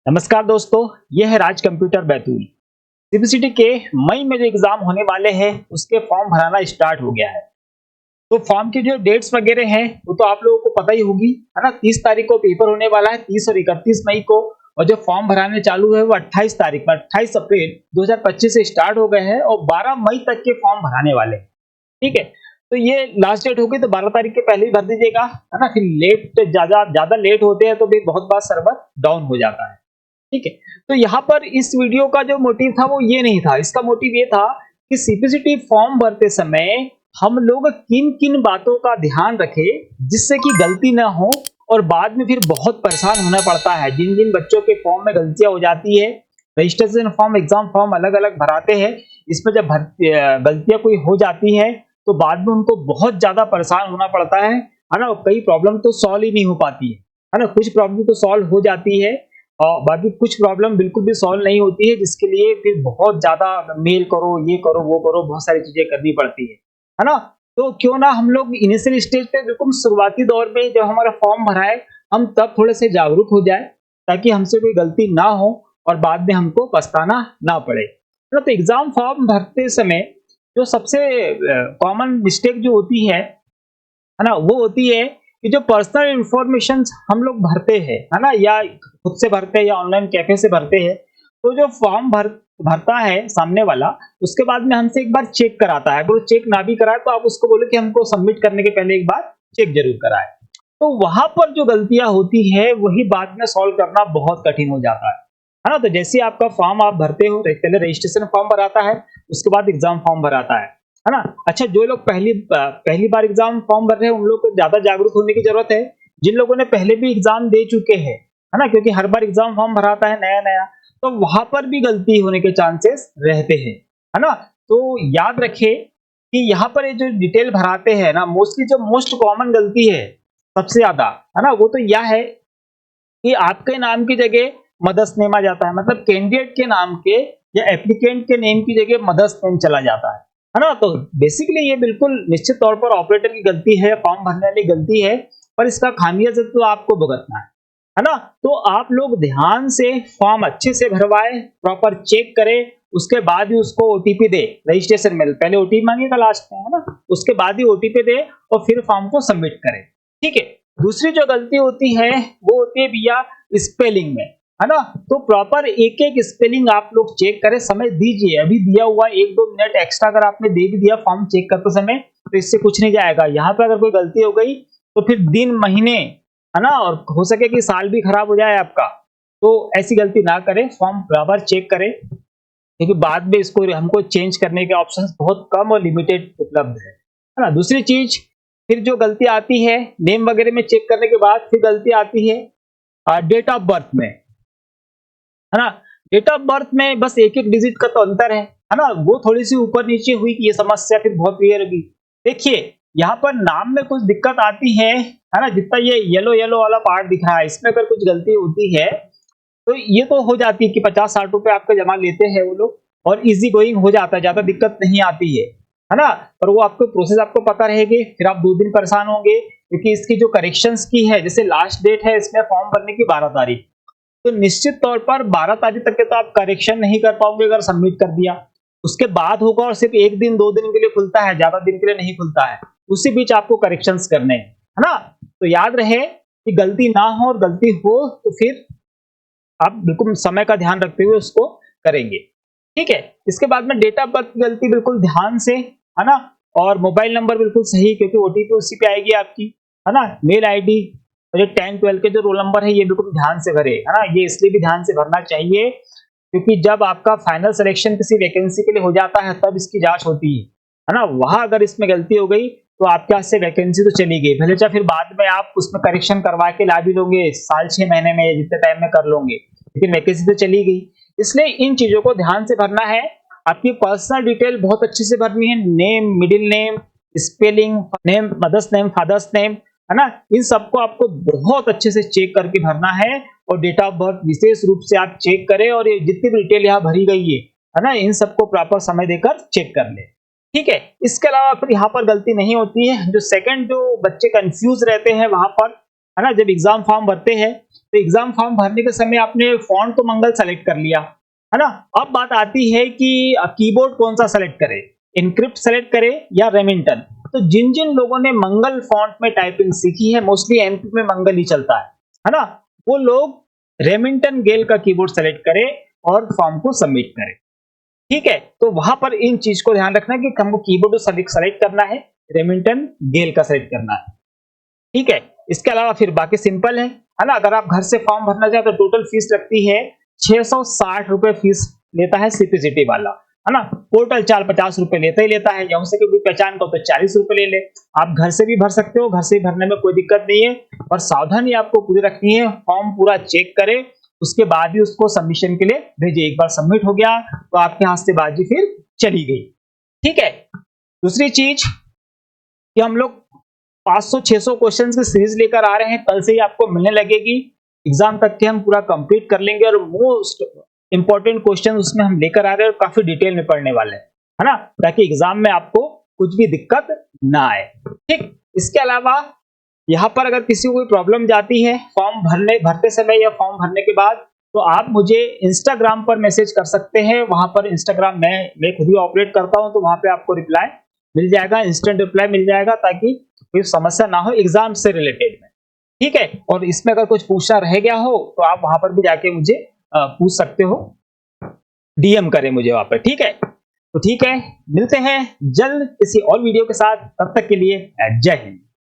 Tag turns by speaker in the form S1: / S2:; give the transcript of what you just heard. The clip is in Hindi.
S1: नमस्कार दोस्तों, यह है राज कंप्यूटर बैतूल। सीबीसीटी के मई में जो एग्जाम होने वाले हैं उसके फॉर्म भराना स्टार्ट हो गया है। तो फॉर्म की जो डेट्स वगैरह हैं वो तो आप लोगों को पता ही होगी, है ना। 30 तारीख को पेपर होने वाला है, 30 और 31 मई को। और जो फॉर्म भराने चालू है वो 28 तारीख पर 28 अप्रैल 2025 से स्टार्ट हो गए हैं और 12 मई तक के फॉर्म भराने वाले हैं। ठीक है, तो ये लास्ट डेट होगी तो 12 तारीख के पहले ही भर दीजिएगा, है ना। फिर लेट ज्यादा ज्यादा लेट होते हैं तो भी बहुत बार सर्वर डाउन हो जाता है। ठीक है, तो यहाँ पर इस वीडियो का जो मोटिव था वो ये नहीं था। इसका मोटिव ये था कि सीपीसीटी फॉर्म भरते समय हम लोग किन किन बातों का ध्यान रखें जिससे कि गलती ना हो और बाद में फिर बहुत परेशान होना पड़ता है। जिन जिन बच्चों के फॉर्म में गलतियां हो जाती है, रजिस्ट्रेशन फॉर्म एग्जाम फॉर्म अलग अलग भराते हैं, इसमें जब गलतियां कोई हो जाती है तो बाद में उनको बहुत ज्यादा परेशान होना पड़ता है ना। कई प्रॉब्लम तो सॉल्व ही नहीं हो पाती है ना। कुछ प्रॉब्लम तो सॉल्व हो जाती है और बाकी कुछ प्रॉब्लम बिल्कुल भी सॉल्व नहीं होती है, जिसके लिए फिर बहुत ज्यादा मेल करो, ये करो, वो करो, बहुत सारी चीजें करनी पड़ती है ना। तो क्यों ना हम लोग इनिशियल स्टेज पे बिल्कुल शुरुआती दौर में जब हमारा फॉर्म भरा है हम तब थोड़े से जागरूक हो जाए ताकि हमसे कोई गलती ना हो और बाद में हमको पछताना ना पड़े, है ना। तो एग्जाम फॉर्म भरते समय जो सबसे कॉमन मिस्टेक जो होती है ना, वो होती है कि जो पर्सनल इंफॉर्मेशन हम लोग भरते हैं, है ना, या खुद से भरते हैं या ऑनलाइन कैफे से भरते हैं, तो जो फॉर्म भरता है सामने वाला उसके बाद में हमसे एक बार चेक कराता है। अगर वो चेक ना भी कराए तो आप उसको बोलो कि हमको सबमिट करने के पहले एक बार चेक जरूर कराए। तो वहां पर जो गलतियां होती है वही बाद में सॉल्व करना बहुत कठिन हो जाता है ना। तो जैसे आपका फॉर्म आप भरते हो, पहले रजिस्ट्रेशन फॉर्म भराता है, उसके बाद एग्जाम फॉर्म भराता है ना। अच्छा, जो लोग पहली बार एग्जाम फॉर्म भर रहे हैं उन लोग को ज्यादा जागरूक होने की जरूरत है। जिन लोगों ने पहले भी एग्जाम दे चुके हैं, है ना, क्योंकि हर बार एग्जाम फॉर्म भराता है नया नया, तो वहां पर भी गलती होने के चांसेस रहते हैं, है ना। तो याद रखें कि यहाँ पर ये जो डिटेल भराते हैं ना, मोस्टली जो मोस्ट कॉमन गलती है सबसे ज्यादा, है ना, वो तो यह है कि आपके नाम की जगह मदर्स नेम आ जाता है। मतलब कैंडिडेट के नाम के या एप्लीकेंट के नेम की जगह मदर्स नेम चला जाता है ना। तो बेसिकली ये बिल्कुल निश्चित तौर पर ऑपरेटर की गलती है, फॉर्म भरने वाली गलती है, पर इसका खामियाजा तो आपको भुगतना है ना। तो आप लोग ध्यान से फॉर्म अच्छे से भरवाए, प्रॉपर चेक करें, उसके बाद ही उसको ओटीपी दे। रजिस्ट्रेशन में पहले ओटीपी मांगेगा लास्ट में, है ना, उसके बाद ही ओटीपी दे और फिर फॉर्म को सबमिट करें। ठीक है, दूसरी जो गलती होती है वो होती है भैया स्पेलिंग में, है ना। तो प्रॉपर एक एक स्पेलिंग आप लोग चेक करें, समय दीजिए। अभी दिया हुआ 1-2 मिनट एक्स्ट्रा अगर आपने दे भी दिया फॉर्म चेक करते समय तो इससे कुछ नहीं जाएगा। यहाँ पे अगर कोई गलती हो गई तो फिर दिन महीने, है ना, और हो सके कि साल भी खराब हो जाए आपका। तो ऐसी गलती ना करें, फॉर्म बराबर चेक करें, क्योंकि बाद में इसको हमको चेंज करने के ऑप्शंस बहुत कम और लिमिटेड उपलब्ध है ना। दूसरी चीज, फिर जो गलती आती है नेम वगैरह में चेक करने के बाद फिर गलती आती है डेट ऑफ बर्थ में, है ना। डेट ऑफ बर्थ में बस एक एक डिजिट का तो अंतर है ना। वो थोड़ी सी ऊपर नीचे हुई कि ये समस्या फिर बहुत क्लियर होगी। देखिए, यहाँ पर नाम में कुछ दिक्कत आती है ना। जितना ये येलो येलो वाला पार्ट दिख रहा है इसमें अगर कुछ गलती होती है तो ये तो हो जाती है कि 50-60 रुपए आपके जमा लेते हैं वो लोग और इजी गोइंग हो जाता है, ज्यादा दिक्कत नहीं आती है ना। पर वो आपको प्रोसेस आपको पता रहेगी, फिर आप 2 दिन परेशान होंगे क्योंकि इसकी जो करेक्शंस की है, जैसे लास्ट डेट है इसमें फॉर्म भरने की 12 तारीख, तो निश्चित तौर पर 12 तारीख तक के तो आप करेक्शन नहीं कर पाओगे अगर सबमिट कर दिया। उसके बाद होगा और सिर्फ 1 दिन 2 दिन के लिए खुलता है, ज्यादा दिन के लिए नहीं खुलता है। उसी बीच आपको करेक्शंस करने हैं, है ना। तो याद रहे कि गलती ना हो, और गलती हो तो फिर आप बिल्कुल समय का ध्यान रखते हुए उसको करेंगे। ठीक है, इसके बाद में डेट ऑफ बर्थ की गलती बिल्कुल ध्यान से, है ना, और मोबाइल नंबर बिल्कुल सही, क्योंकि ओटीपी उसी पे आएगी आपकी, है ना। मेल आईडी और ये 10-12 के जो रोल नंबर है ये बिल्कुल ध्यान से भरे, है ना। ये इसलिए भी ध्यान से भरना चाहिए क्योंकि जब आपका फाइनल सिलेक्शन किसी वैकेंसी के लिए हो जाता है तब इसकी जांच होती है ना। वहां अगर इसमें गलती हो गई तो आपके हाथ से वैकेंसी तो चली गई, भले चाहे फिर बाद में आप उसमें करेक्शन करवा के ला भी लोगे, साल 6 महीने में जितने टाइम में कर लोगे, लेकिन वैकेंसी तो चली गई। इसलिए इन चीजों को ध्यान से भरना है। आपकी पर्सनल डिटेल बहुत अच्छे से भरनी है, name, middle name, spelling, name, mother's name, father's name, है ना। इन सबको आपको बहुत अच्छे से चेक करके भरना है और डेट ऑफ बर्थ विशेष रूप से आप चेक करें और ये जितनी भी डिटेल यहाँ भरी गई है ना, इन सबको प्रॉपर समय देकर चेक कर ले। ठीक है, इसके अलावा फिर यहाँ पर गलती नहीं होती है। जो सेकंड जो बच्चे कंफ्यूज रहते हैं वहां पर, है ना, जब एग्जाम फॉर्म भरते हैं तो एग्जाम फॉर्म भरने के समय आपने फॉन्ट तो मंगल सेलेक्ट कर लिया, है ना। अब बात आती है कि कीबोर्ड कौन सा सेलेक्ट करे, इनक्रिप्ट सेलेक्ट करे या रेमिंटन। तो जिन जिन लोगों ने मंगल फॉन्ट में टाइपिंग सीखी है, मोस्टली एमपी में मंगल ही चलता है ना, वो लोग रेमिंटन गेल का कीबोर्ड सेलेक्ट करे और फॉर्म को सबमिट करे। ठीक है, तो वहां पर इन चीज को ध्यान रखना है कि हमको कीबोर्ड सेलेक्ट करना है, रेमिंटन गेल का सेलेक्ट करना है। ठीक है, इसके अलावा फिर बाकी सिंपल है ना। अगर आप घर से फॉर्म भरना चाहे तो टोटल फीस लगती है 660 रुपए फीस लेता है सीपीसीटी वाला, है ना। पोर्टल चार्ज 50 रुपए लेता ही लेता है, या उनसे कोई पहचान का तो 40 रुपए ले ले। आप घर से भी भर सकते हो, घर से भरने में कोई दिक्कत नहीं है। और सावधानी आपको पूरी रखनी है, फॉर्म पूरा चेक करे, उसके बाद ही उसको सबमिशन के लिए भेजिए। एक बार सबमिट हो गया तो आपके हाथ से बाजी फिर चली गई। ठीक है, दूसरी चीज कि हम लोग 500-600 क्वेश्चंस की सीरीज लेकर आ रहे हैं, कल से ही आपको मिलने लगेगी। एग्जाम तक के हम पूरा कंप्लीट कर लेंगे और मोस्ट इंपॉर्टेंट क्वेश्चन उसमें हम लेकर आ रहे हैं और काफी डिटेल में पढ़ने वाले हैं, है ना, ताकि एग्जाम में आपको कुछ भी दिक्कत ना आए। ठीक, इसके अलावा यहाँ पर अगर किसी को कोई प्रॉब्लम जाती है फॉर्म भरते समय या फॉर्म भरने के बाद, तो आप मुझे इंस्टाग्राम पर मैसेज कर सकते हैं। वहां पर इंस्टाग्राम मैं खुद ही ऑपरेट करता हूं, तो वहां पे आपको रिप्लाई मिल जाएगा, इंस्टेंट रिप्लाई मिल जाएगा, ताकि कोई समस्या ना हो एग्जाम से रिलेटेड में। ठीक है, और इसमें अगर कुछ पूछना रह गया हो तो आप वहां पर भी जाके मुझे पूछ सकते हो, डीएम करें मुझे वहां पर। ठीक है, तो ठीक है, मिलते हैं जल्द किसी और वीडियो के साथ, तब तक के लिए जय हिंद।